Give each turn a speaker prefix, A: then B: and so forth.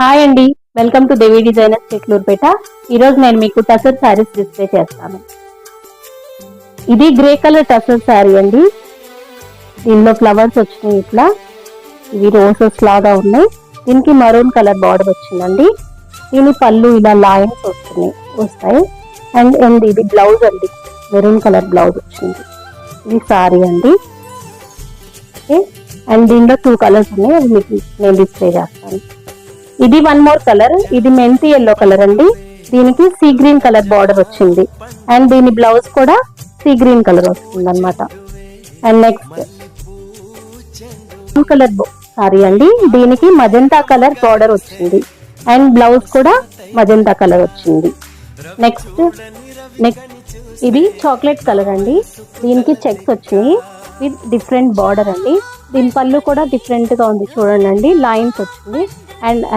A: Hi అండి, welcome to Devi designers చిట్లూరుపేట. ఈరోజు నేను మీకు టసర్ శారీస్ డిస్ప్లే చేస్తాను. ఇది గ్రే కలర్ టసర్ శారీ అండి. దీనిలో ఫ్లవర్స్ వచ్చినాయి, ఇట్లా ఇవి రోజెస్ లాగా ఉన్నాయి. దీనికి మరూన్ కలర్ బార్డర్ వచ్చిందండి. దీని పళ్ళు ఇలా లైన్స్ వస్తాయి. అండ్ ఇది బ్లౌజ్ అండి, మెరూన్ కలర్ బ్లౌజ్ వచ్చింది. ఇది శారీ అండి. ఓకే, అండ్ దీనిలో 2 కలర్స్ ఉన్నాయి, అది మీకు నేను డిస్ప్లే చేస్తాను. ఇది వన్ మోర్ కలర్, ఇది మెంతి ఎల్లో కలర్ అండి. దీనికి సీ గ్రీన్ కలర్ బార్డర్ వచ్చింది. అండ్ దీని బ్లౌజ్ కూడా సీ గ్రీన్ కలర్ వస్తుంది అనమాట. అండ్ నెక్స్ట్ కలర్ సారీ అండి, దీనికి మజంతా కలర్ బార్డర్ వచ్చింది. అండ్ బ్లౌజ్ కూడా మజంతా కలర్ వచ్చింది. నెక్స్ట్ ఇది చాక్లెట్ కలర్ అండి. దీనికి చెక్స్ వచ్చినాయి విత్ డిఫరెంట్ బార్డర్ అండి. దీని పళ్ళు కూడా డిఫరెంట్ గా ఉంది, చూడండి, లైన్స్ వచ్చింది. అండ్